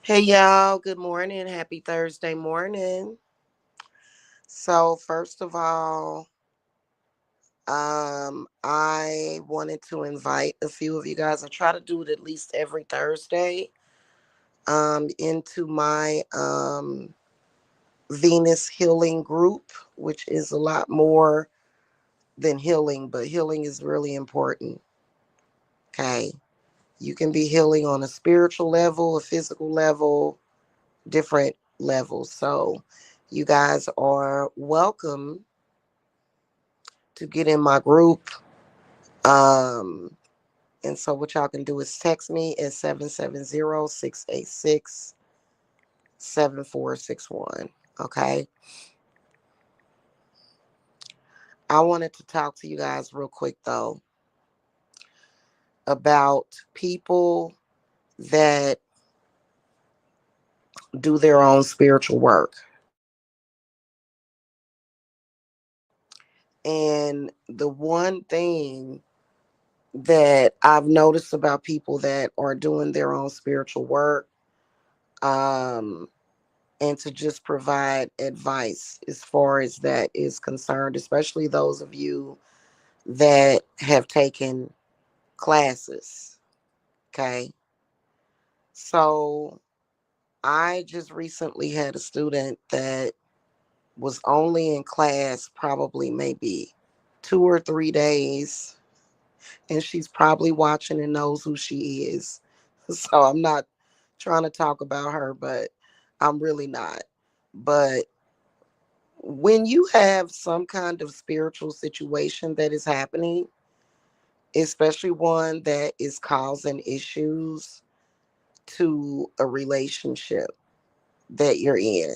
Hey y'all, good morning. Happy Thursday morning. So first of all, I wanted to invite a few of you guys. I try to do it at least every Thursday. Into my Venus healing group, which is a lot more than healing, but healing is really important. Okay. You can be healing on a spiritual level, a physical level, different levels. So you guys are welcome to get in my group. Um, and so what y'all can do is text me at 770-686-7461. Okay. I wanted to talk to you guys real quick though about people that do their own spiritual work. And the one thing that I've noticed about people that are doing their own spiritual work, um, and to just provide advice as far as that is concerned, especially those of you that have taken classes. Okay. So I just recently had a student that was only in class probably maybe 2 or 3 days, and she's probably watching and knows who she is. So I'm not trying to talk about her, but I'm really not. But when you have some kind of spiritual situation that is happening, especially one that is causing issues to a relationship that you're in,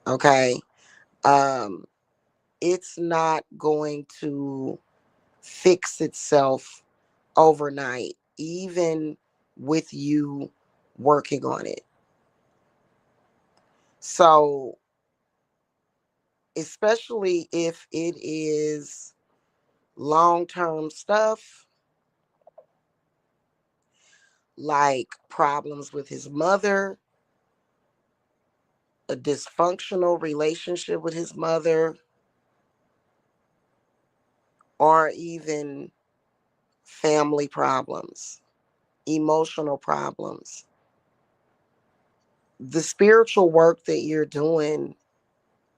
okay? Um, it's not going to fix itself overnight, even with you working on it. So, especially if it is long term stuff, like problems with his mother, a dysfunctional relationship with his mother, or even family problems, emotional problems. The spiritual work that you're doing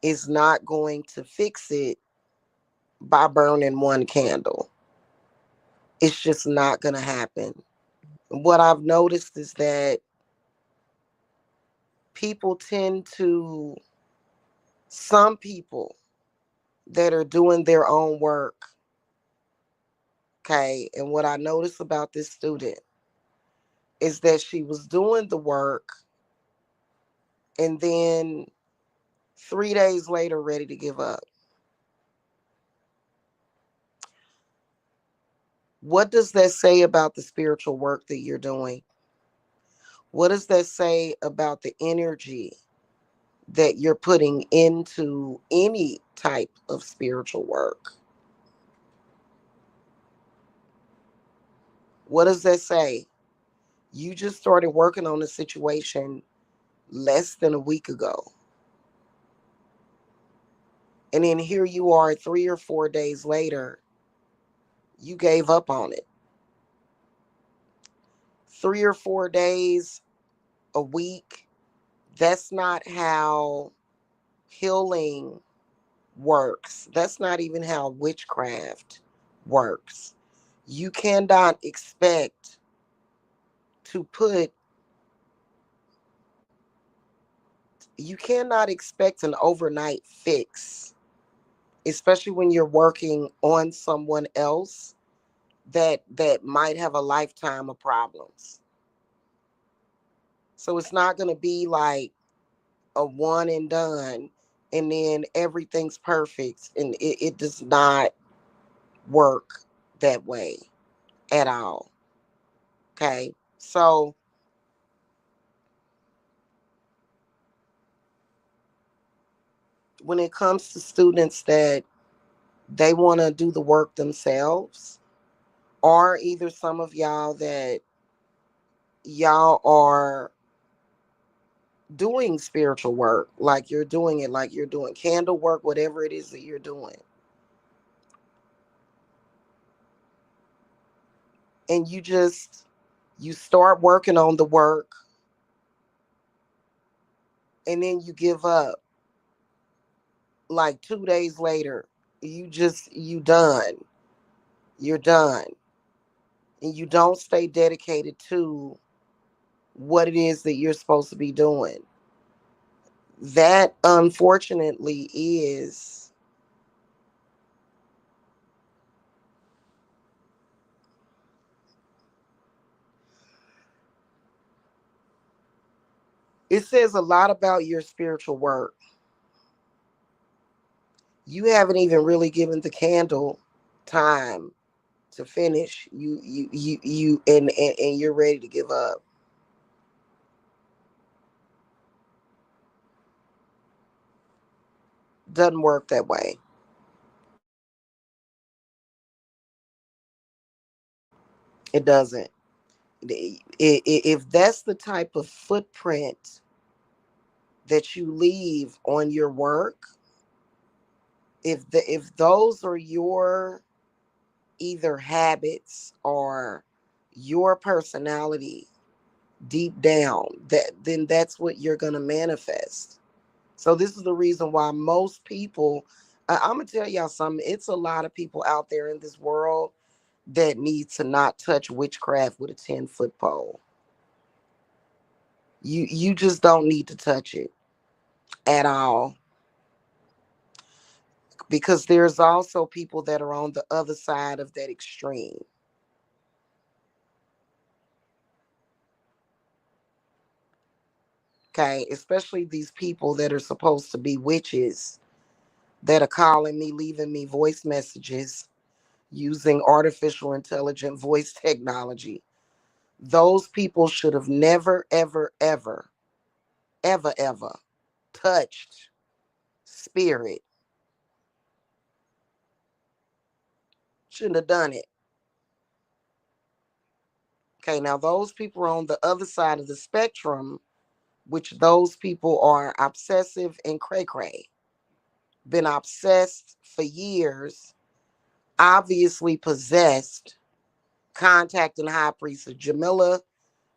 is not going to fix it by burning one candle. It's just not going to happen. What I've noticed is that people tend to, some people that are doing their own work, okay, and what I noticed about this student is that she was doing the work and then 3 days later ready to give up. What does that say about the spiritual work that you're doing? What does that say about the energy that you're putting into any type of spiritual work? What does that say? You just started working on the situation less than a week ago. And then here you are 3 or 4 days later, you gave up on it. 3 or 4 days, a week, that's not how healing works. That's not even how witchcraft works. You cannot expect to put, you cannot expect an overnight fix, especially when you're working on someone else that might have a lifetime of problems. So it's not going to be like a one and done and then everything's perfect, and it does not work that way at all. Okay. So when it comes to students that they want to do the work themselves, or either some of y'all that y'all are doing spiritual work, like you're doing it, like you're doing candle work, whatever it is that you're doing. And you start working on the work, and then you give up. Like 2 days later, you done. You're done. And you don't stay dedicated to what it is that you're supposed to be doing. That unfortunately is, it says a lot about your spiritual work. You haven't even really given the candle time to finish. And you're ready to give up. Doesn't work that way. It doesn't. If that's the type of footprint that you leave on your work, if those are your either habits or your personality deep down, then that's what you're going to manifest. So this is the reason why most people, I'm gonna tell y'all something. It's a lot of people out there in this world that need to not touch witchcraft with a 10-foot pole. You just don't need to touch it at all, because there's also people that are on the other side of that extreme. Okay, especially these people that are supposed to be witches that are calling me, leaving me voice messages using artificial intelligent voice technology. Those people should have never, ever, ever, ever, ever touched spirit. Shouldn't have done it. Okay, now those people are on the other side of the spectrum, which those people are obsessive and cray cray. Been obsessed for years, obviously possessed, contacting High Priestess Jamila,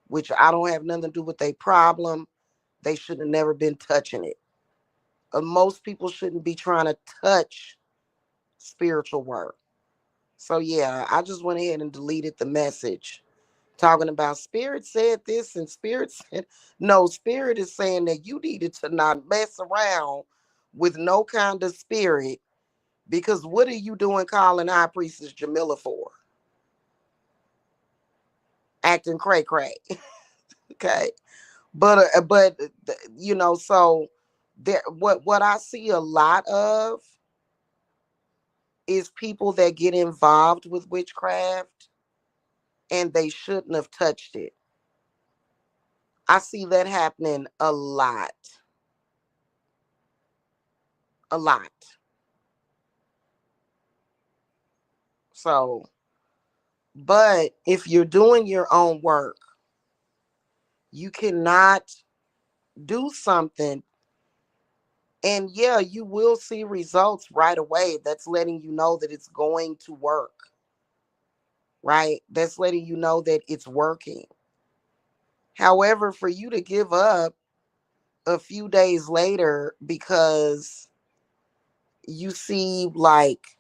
which I don't have nothing to do with their problem. They should have never been touching it. Most people shouldn't be trying to touch spiritual work. So yeah, I just went ahead and deleted the message talking about spirit said this and spirit said no. Spirit is saying that you needed to not mess around with no kind of spirit, because what are you doing calling High Priestess Jamila for? Acting cray cray. Okay. So there, what I see a lot of is people that get involved with witchcraft and they shouldn't have touched it. I see that happening a lot. A lot. So, but if you're doing your own work, you cannot do something, and yeah, you will see results right away. That's letting you know that it's going to work, right? That's letting you know that it's working. However, for you to give up a few days later because you see like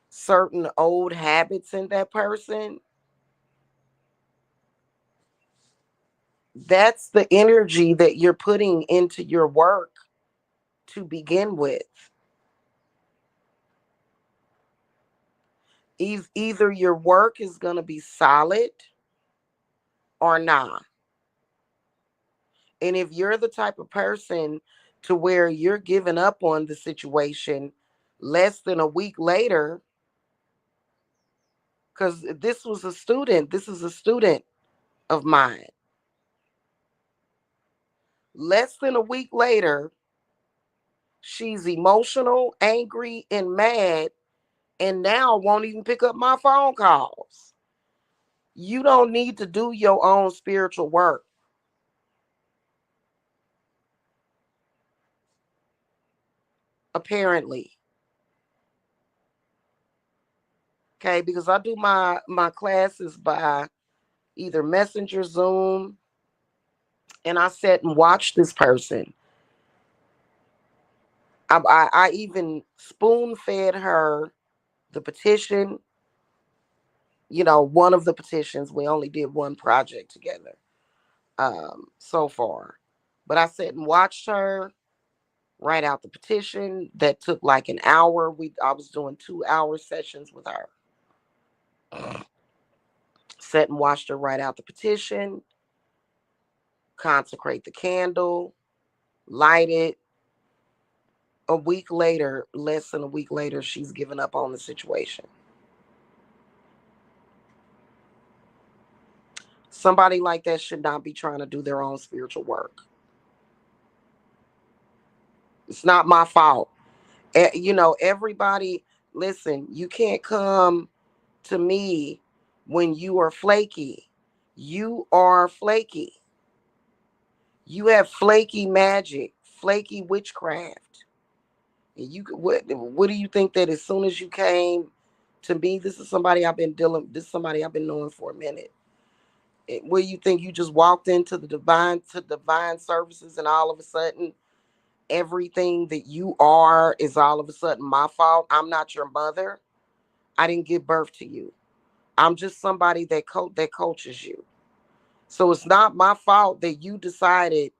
certain old habits in that person, that's the energy that you're putting into your work to begin with. Either your work is going to be solid or not. And if you're the type of person to where you're giving up on the situation less than a week later, because this is a student of mine. Less than a week later, she's emotional, angry, and mad, and now won't even pick up my phone calls. You don't need to do your own spiritual work. apparently. Okay, because I do my classes by either Messenger, Zoom, and I sat and watched this person. I even spoon fed her the petition, one of the petitions. We only did one project together so far. But I sat and watched her write out the petition. That took like an hour. I was doing 2-hour sessions with her. Sat and watched her write out the petition, consecrate the candle, light it. A week later, less than a week later, she's given up on the situation. Somebody like that should not be trying to do their own spiritual work. It's not my fault. Everybody, listen, you can't come to me when you are flaky. You are flaky. You have flaky magic, flaky witchcraft. And what do you think that as soon as you came to me, this is somebody this is somebody I've been knowing for a minute. Where you think you just walked into the divine services and all of a sudden everything that you are is all of a sudden my fault? I'm not your mother. I didn't give birth to you. I'm just somebody that coaches you. So it's not my fault that you decided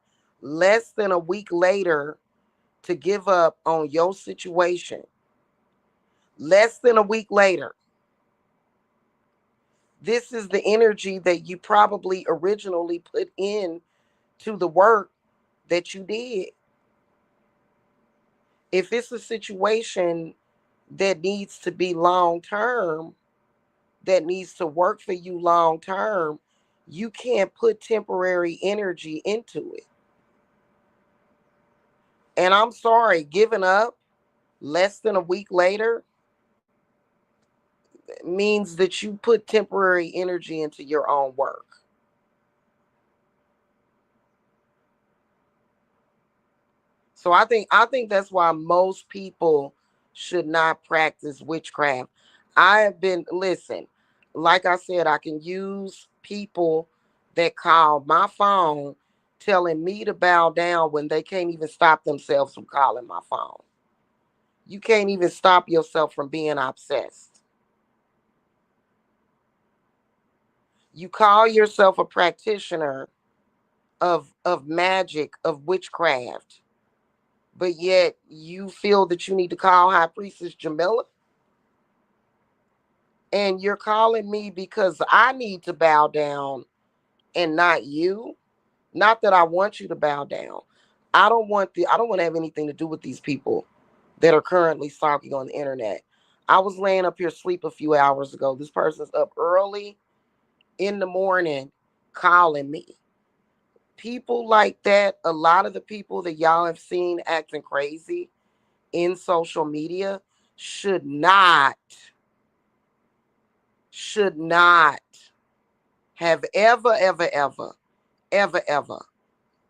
less than a week later to give up on your situation. Less than a week later. This is the energy that you probably originally put in to the work that you did. If it's a situation that needs to be long term, that needs to work for you long term, you can't put temporary energy into it. And I'm sorry, giving up less than a week later means that you put temporary energy into your own work. So I think that's why most people should not practice witchcraft. I have been listen, like I said, I can use people that call my phone telling me to bow down when they can't even stop themselves from calling my phone. You can't even stop yourself from being obsessed. You call yourself a practitioner of magic, of witchcraft, but yet you feel that you need to call High Priestess Jamila, and you're calling me because I need to bow down and not you. Not that I want you to bow down. I don't want to have anything to do with these people that are currently stalking on the internet. I was laying up here asleep a few hours ago. This person's up early in the morning calling me. People like that, a lot of the people that y'all have seen acting crazy in social media should not have ever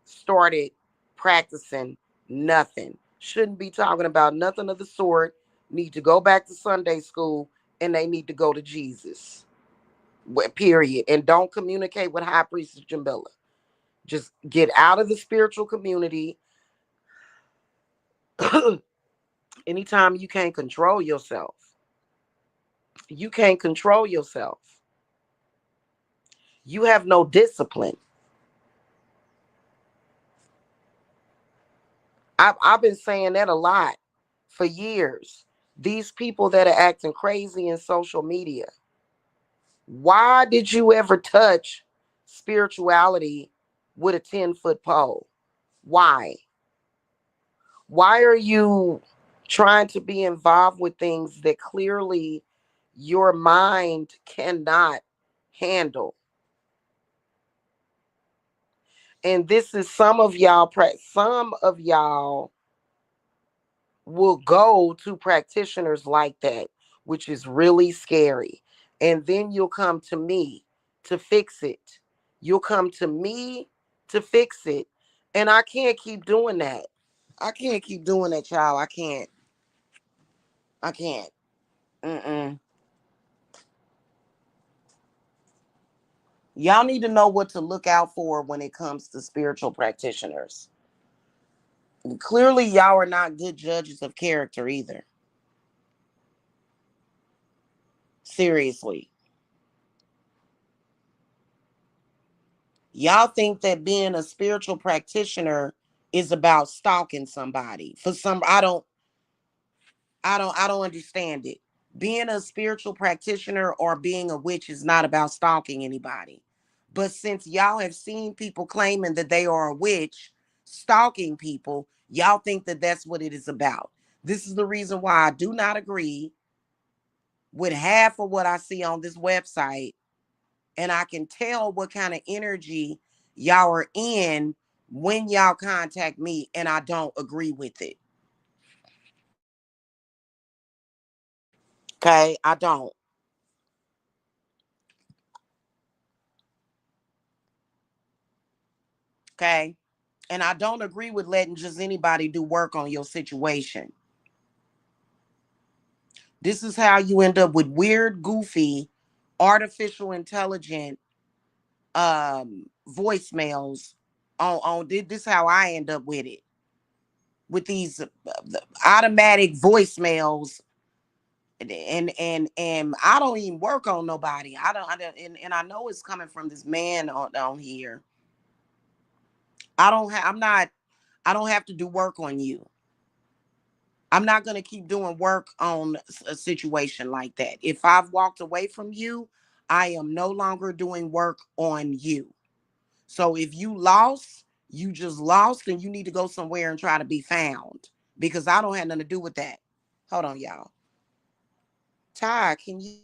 started practicing nothing. Shouldn't be talking about nothing of the sort. Need to go back to Sunday school, and they need to go to Jesus. Period. And don't communicate with High Priestess Jamila. Just get out of the spiritual community. Anytime you can't control yourself, you can't control yourself. You have no discipline. I've been saying that a lot for years. These people that are acting crazy in social media, why did you ever touch spirituality with a 10-foot pole? Why? Why are you trying to be involved with things that clearly your mind cannot handle? And this is some of y'all will go to practitioners like that, which is really scary. And then you'll come to me to fix it. You'll come to me to fix it. And I can't keep doing that. I can't keep doing that, child. I can't. I can't. Mm-mm. Y'all need to know what to look out for when it comes to spiritual practitioners. Clearly, y'all are not good judges of character either. Seriously. Y'all think that being a spiritual practitioner is about stalking somebody. For some, I don't understand it. Being a spiritual practitioner or being a witch is not about stalking anybody. But since y'all have seen people claiming that they are a witch, stalking people, y'all think that that's what it is about. This is the reason why I do not agree with half of what I see on this website. And I can tell what kind of energy y'all are in when y'all contact me, and I don't agree with it. Okay, I don't. Okay. And I don't agree with letting just anybody do work on your situation. This is how you end up with weird, goofy, artificial intelligent voicemails this is how I end up with it. With these automatic voicemails, and I don't even work on nobody. I don't and I know it's coming from this man on here. I don't have to do work on you. I'm not going to keep doing work on a situation like that. If I've walked away from you, I am no longer doing work on you. So if you lost, you just lost and you need to go somewhere and try to be found because I don't have nothing to do with that. Hold on, y'all. Ty, can you?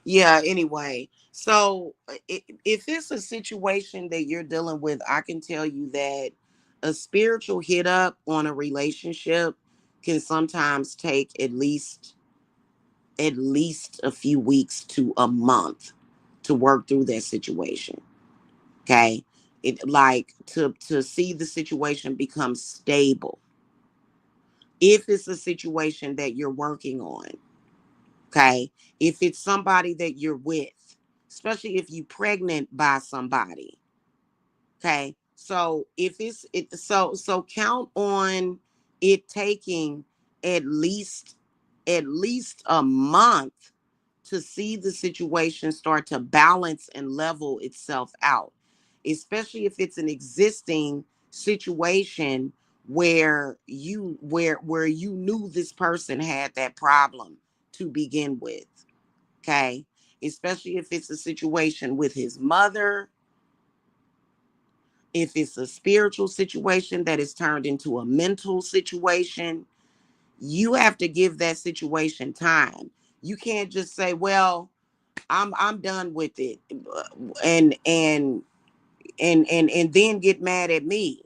Yeah, anyway. So if it's a situation that you're dealing with, I can tell you that a spiritual hit up on a relationship can sometimes take at least a few weeks to a month to work through that situation. Okay. It like to see the situation become stable. If it's a situation that you're working on, okay, if it's somebody that you're with, especially if you're pregnant by somebody, okay. So if it's it so count on it taking at least a month to see the situation start to balance and level itself out, especially if it's an existing situation where you knew this person had that problem to begin with. Okay, especially if it's a situation with his mother, if it's a spiritual situation that is turned into a mental situation, you have to give that situation time. You can't just say, well, I'm done with it, and and and then get mad at me.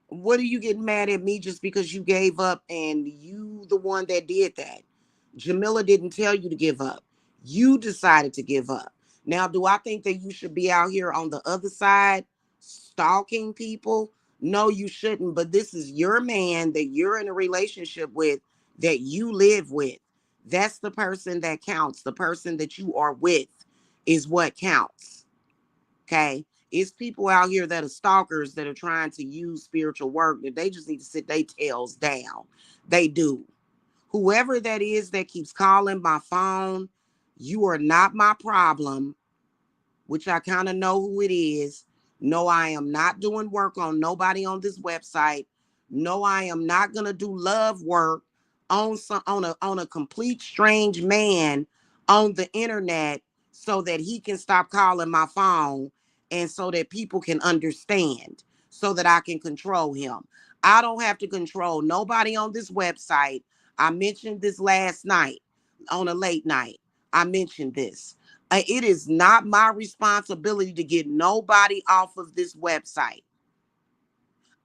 What are you getting mad at me just because you gave up and you the one that did that? Jamila didn't tell you to give up. You decided to give up. Now, do I think that you should be out here on the other side stalking people? No, you shouldn't. But this is your man that you're in a relationship with, that you live with. That's the person that counts. The person that you are with is what counts. Okay. It's people out here that are stalkers that are trying to use spiritual work that they just need to sit their tails down. They do. Whoever that is that keeps calling my phone, you are not my problem, which I kind of know who it is. No, I am not doing work on nobody on this website. No, I am not going to do love work on a complete strange man on the internet so that he can stop calling my phone and so that people can understand so that I can control him. I don't have to control nobody on this website. I mentioned this last night on a late night. I mentioned this. It is not my responsibility to get nobody off of this website.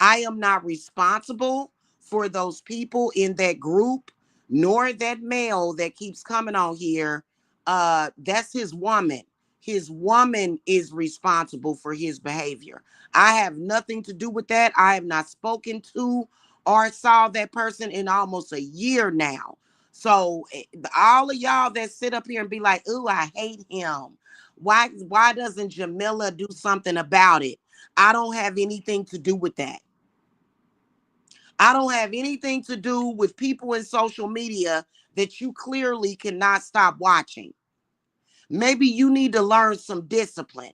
I am not responsible for those people in that group, nor that male that keeps coming on here. That's his woman. His woman is responsible for his behavior. I have nothing to do with that. I have not spoken to or saw that person in almost a year now. So all of y'all that sit up here and be like, "Ooh, I hate him. Why doesn't Jamila do something about it?" I don't have anything to do with that. I don't have anything to do with people in social media that you clearly cannot stop watching. Maybe you need to learn some discipline.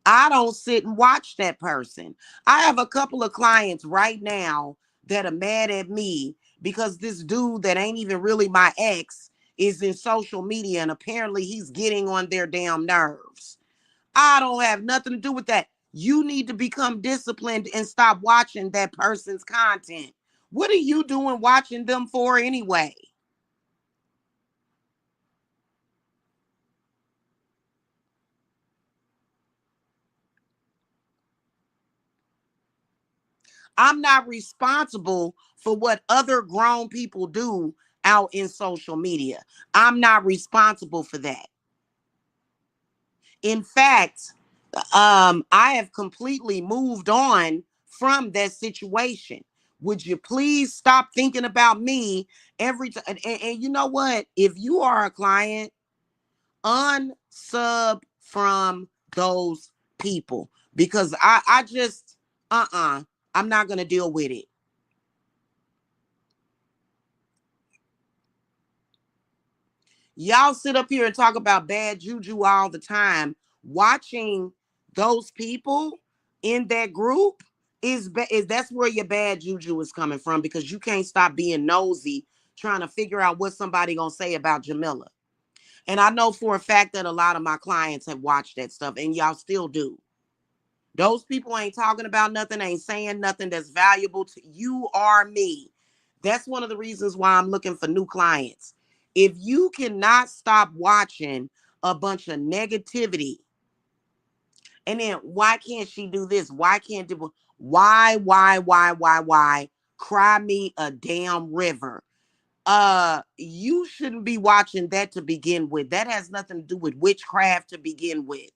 I don't sit and watch that person. I have a couple of clients right now that are mad at me because this dude that ain't even really my ex is in social media and apparently he's getting on their damn nerves. I don't have nothing to do with that. You need to become disciplined and stop watching that person's content. What are you doing watching them for anyway? I'm not responsible for what other grown people do out in social media. I'm not responsible for that. In fact, I have completely moved on from that situation. Would you please stop thinking about me every time? And you know what? If you are a client, unsub from those people because I just, I'm not going to deal with it. Y'all sit up here and talk about bad juju all the time. Watching those people in that group is that's where your bad juju is coming from because you can't stop being nosy trying to figure out what somebody gonna say about Jamila. And I know for a fact that a lot of my clients have watched that stuff and y'all still do. Those people ain't talking about nothing, ain't saying nothing that's valuable to you or me. That's one of the reasons why I'm looking for new clients. If you cannot stop watching a bunch of negativity, and then why can't she do this? Why can't do why? Cry me a damn river. You shouldn't be watching that to begin with. That has nothing to do with witchcraft to begin with.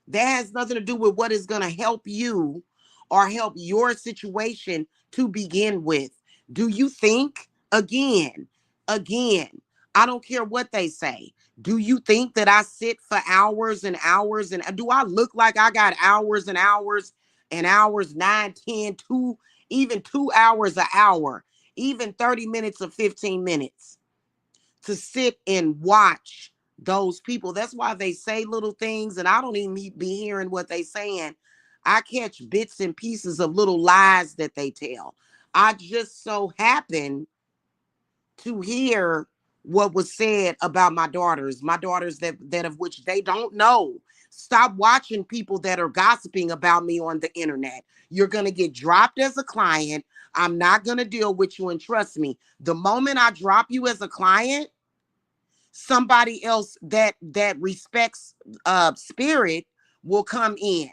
That has nothing to do with what is going to help you or help your situation to begin with. Do you think, again, I don't care what they say. Do you think that I sit for hours and hours and do I look like I got hours and hours and hours, 9, 10, 2, even 2 hours an hour, even 30 minutes or 15 minutes to sit and watch those people? That's why they say little things and I don't even be hearing what they saying. I catch bits and pieces of little lies that they tell. I just so happen to hear what was said about my daughters that of which they don't know. Stop watching people that are gossiping about me on the internet. You're going to get dropped as a client. I'm not going to deal with you, and trust me, the moment I drop you as a client, somebody else that respects spirit will come in.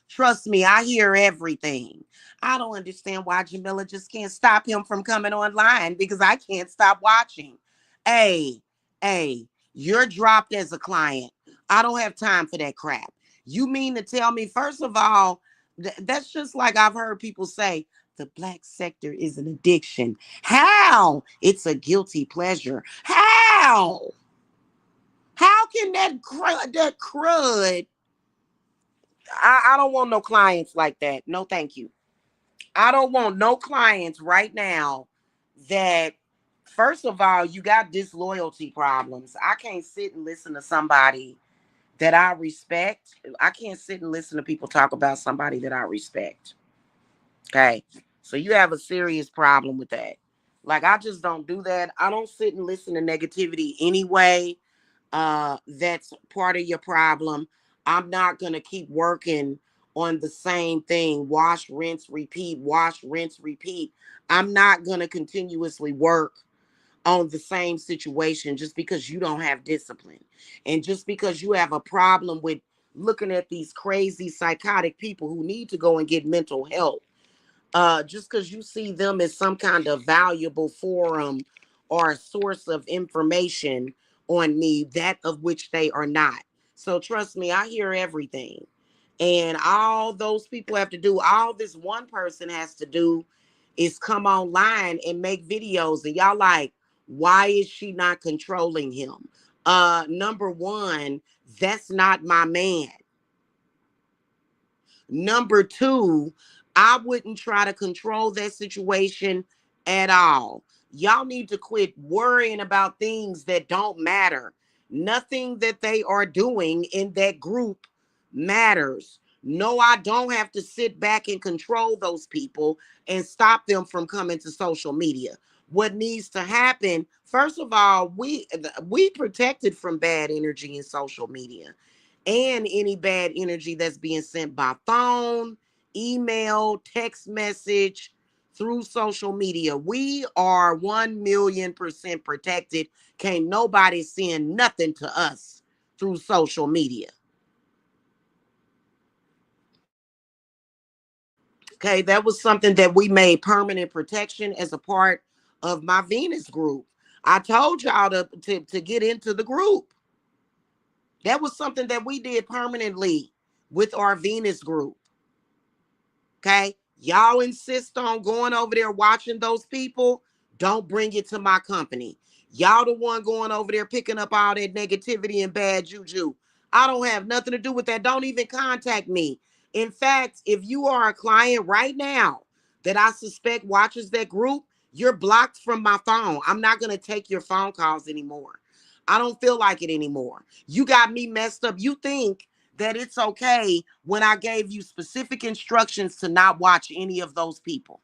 Trust me, I hear everything. I don't understand why Jamila just can't stop him from coming online because I can't stop watching. Hey, hey, you're dropped as a client. I don't have time for that crap. You mean to tell me, first of all, that's just like I've heard people say, the black sector is an addiction. How? It's a guilty pleasure. How? How can that crud? I don't want no clients like that. No, thank you. I don't want no clients right now that, first of all, you got disloyalty problems. I can't sit and listen to somebody that I respect. I can't sit and listen to people talk about somebody that I respect. Okay. So you have a serious problem with that. Like, I just don't do that. I don't sit and listen to negativity anyway. That's part of your problem. I'm not going to keep working on the same thing. Wash, rinse, repeat, wash, rinse, repeat. I'm not going to continuously work on the same situation just because you don't have discipline. And just because you have a problem with looking at these crazy psychotic people who need to go and get mental help, just because you see them as some kind of valuable forum or a source of information on me, that of which they are not. So trust me, I hear everything. And all those people have to do, all this one person has to do is come online and make videos. And y'all like, why is she not controlling him? Number one, that's not my man. Number two, I wouldn't try to control that situation at all. Y'all need to quit worrying about things that don't matter. Nothing that they are doing in that group matters. No, I don't have to sit back and control those people and stop them from coming to social media. What needs to happen, first of all, we protected from bad energy in social media and any bad energy that's being sent by phone, email, text message, through social media. We are 1,000,000% protected. Can't nobody send nothing to us through social media. Okay, that was something that we made permanent protection as a part of my Venus group. I told y'all to get into the group. That was something that we did permanently with our Venus group. Okay. Y'all insist on going over there watching those people. Don't bring it to my company. Y'all the one going over there picking up all that negativity and bad juju. I don't have nothing to do with that. Don't even contact me. In fact, if you are a client right now that I suspect watches that group, you're blocked from my phone. I'm not going to take your phone calls anymore. I don't feel like it anymore. You got me messed up. You think that it's okay when I gave you specific instructions to not watch any of those people.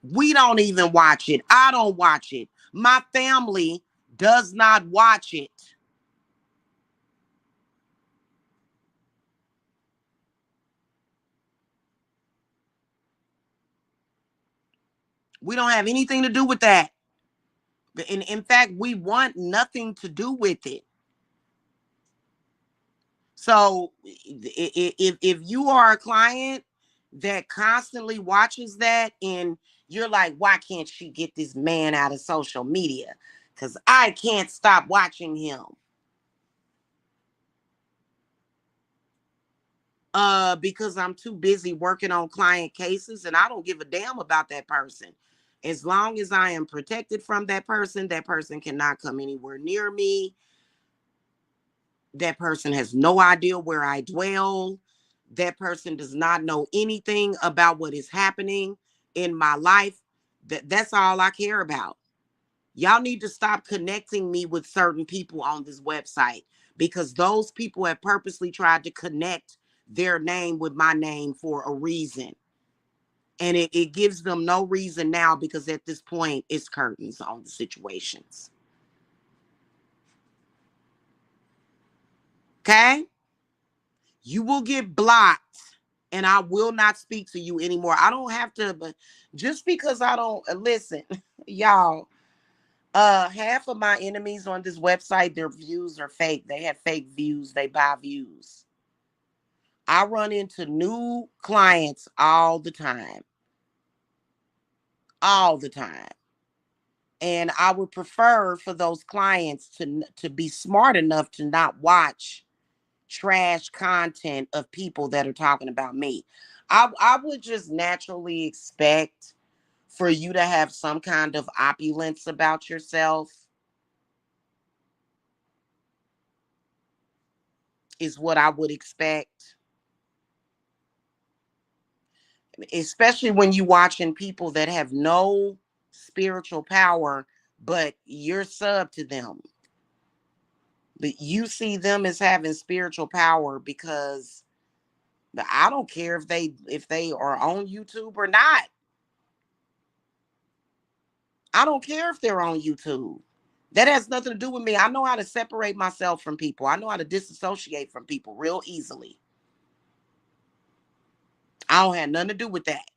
We don't even watch it. I don't watch it. My family does not watch it. We don't have anything to do with that. In fact, we want nothing to do with it. So if you are a client that constantly watches that and you're like, why can't she get this man out of social media? Because I can't stop watching him. Because I'm too busy working on client cases and I don't give a damn about that person. As long as I am protected from that person cannot come anywhere near me. That person has no idea where I dwell. That person does not know anything about what is happening in my life. That's all I care about. Y'all need to stop connecting me with certain people on this website because those people have purposely tried to connect their name with my name for a reason. And it gives them no reason now because at this point, it's curtains on the situations. Okay? You will get blocked and I will not speak to you anymore. I don't have to, but just because I don't listen, y'all, half of my enemies on this website, their views are fake. They have fake views, they buy views. I run into new clients all the time. All the time. And I would prefer for those clients to be smart enough to not watch trash content of people that are talking about me. I would just naturally expect for you to have some kind of opulence about yourself, is what I would expect. Especially when you watching people that have no spiritual power, but you're sub to them. But you see them as having spiritual power because I don't care if they are on YouTube or not. I don't care if they're on YouTube. That has nothing to do with me. I know how to separate myself from people. I know how to disassociate from people real easily. I don't have nothing to do with that.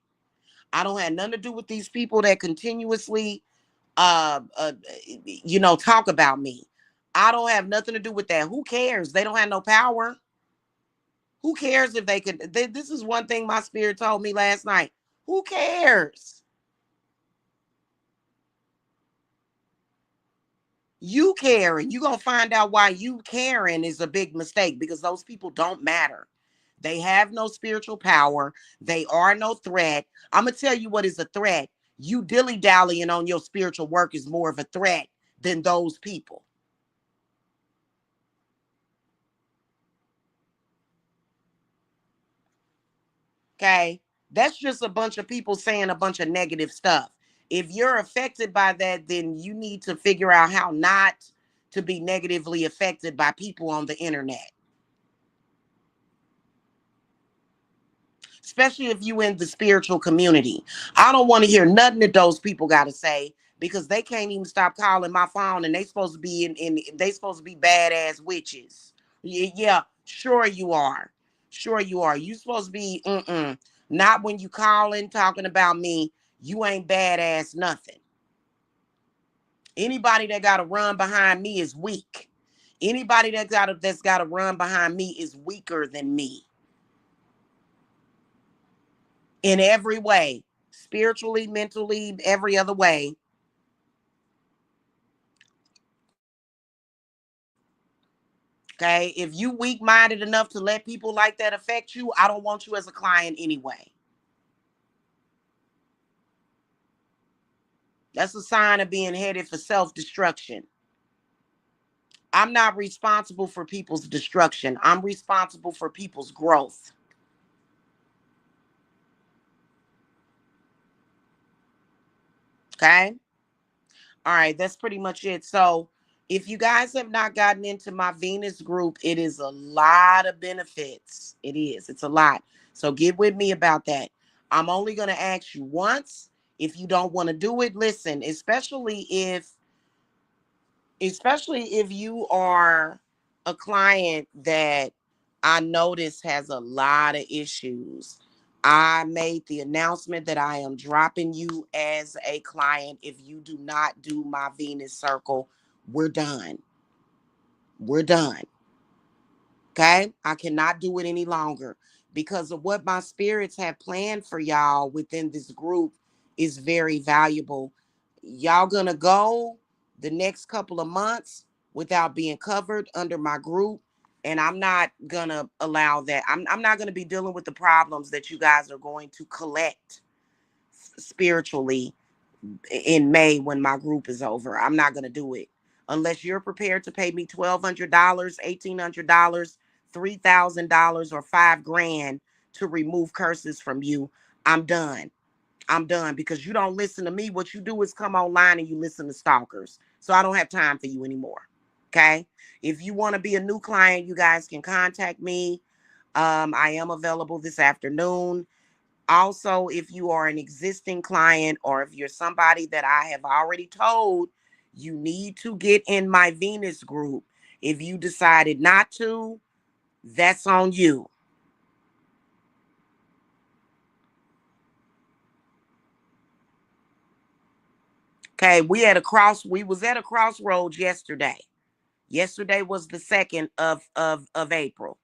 I don't have nothing to do with these people that continuously uh, uh talk about me. I don't have nothing to do with that. Who cares? They don't have no power. Who cares if they could? This is one thing my spirit told me last night. Who cares? You caring. You're going to find out why you caring is a big mistake because those people don't matter. They have no spiritual power. They are no threat. I'm going to tell you what is a threat. You dilly-dallying on your spiritual work is more of a threat than those people. Okay? That's just a bunch of people saying a bunch of negative stuff. If you're affected by that, then you need to figure out how not to be negatively affected by people on the internet. Especially if you in the spiritual community. I don't want to hear nothing that those people got to say because they can't even stop calling my phone and they supposed to be they supposed to be badass witches. Yeah, sure you are. Sure you are. You supposed to be not when you calling talking about me. You ain't badass nothing. Anybody that got to run behind me is weak. Anybody that's got to run behind me is weaker than me. In every way, spiritually, mentally, every other way. Okay. If you weak minded enough to let people like that affect you, I don't want you as a client anyway. That's a sign of being headed for self destruction. I'm not responsible for people's destruction. I'm responsible for people's growth. Okay. All right, that's pretty much it. So, if you guys have not gotten into my Venus group, it is a lot of benefits. It is. It's a lot. So, get with me about that. I'm only going to ask you once. If you don't want to do it, listen, especially if you are a client that I notice has a lot of issues. I made the announcement that I am dropping you as a client. If you do not do my Venus circle, we're done. We're done. Okay? I cannot do it any longer because of what my spirits have planned for y'all within this group is very valuable. Y'all gonna go the next couple of months without being covered under my group. And I'm not gonna allow that. I'm not gonna be dealing with the problems that you guys are going to collect spiritually in May when my group is over. I'm not going to do it unless you're prepared to pay me $1,200, $1,800, $3,000, or $5,000 to remove curses from you. I'm done. I'm done because you don't listen to me. What you do is come online and you listen to stalkers. So I don't have time for you anymore. Okay. If you want to be a new client, you guys can contact me. I am available this afternoon. Also, if you are an existing client or if you're somebody that I have already told, you need to get in my Venus group. If you decided not to, that's on you. Okay, we was at a crossroads yesterday. Yesterday was the 2nd of April.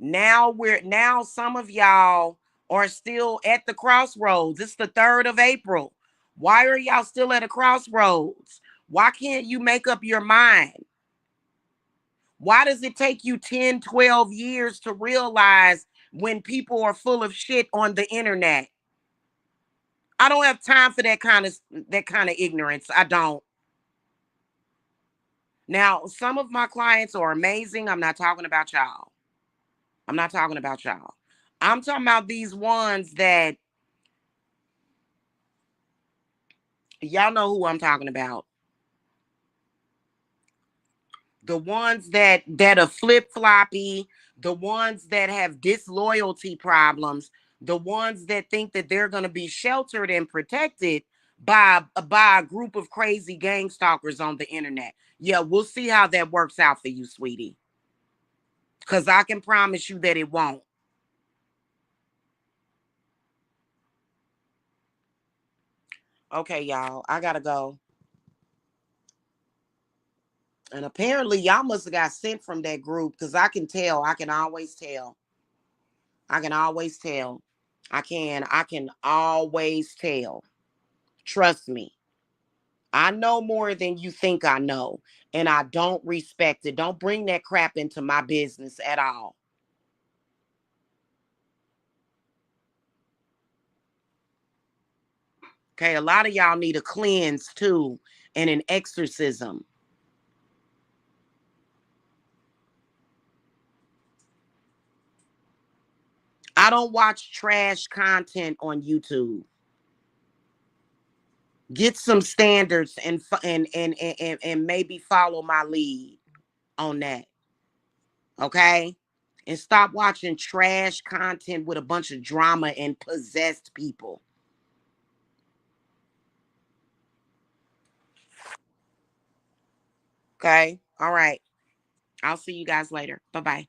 Now some of y'all are still at the crossroads. It's the 3rd of April. Why are y'all still at a crossroads? Why can't you make up your mind? Why does it take you 10, 12 years to realize when people are full of shit on the internet? I don't have time for that kind of ignorance. I don't. Now, some of my clients are amazing. I'm not talking about y'all. I'm not talking about y'all. I'm talking about these ones that y'all know who I'm talking about. The ones that are flip-floppy, the ones that have disloyalty problems, the ones that think that they're going to be sheltered and protected by a group of crazy gang stalkers on the internet. Yeah, we'll see how that works out for you, sweetie. Because I can promise you that it won't. Okay, y'all, I gotta go. And apparently, y'all must have got sent from that group because I can tell. I can always tell. I can always tell. I can always tell. Trust me. I know more than you think I know. And I don't respect it. Don't bring that crap into my business at all. Okay. A lot of y'all need a cleanse too and an exorcism. I don't watch trash content on YouTube. Get some standards and maybe follow my lead on that. Okay? And stop watching trash content with a bunch of drama and possessed people. Okay? All right. I'll see you guys later. Bye-bye.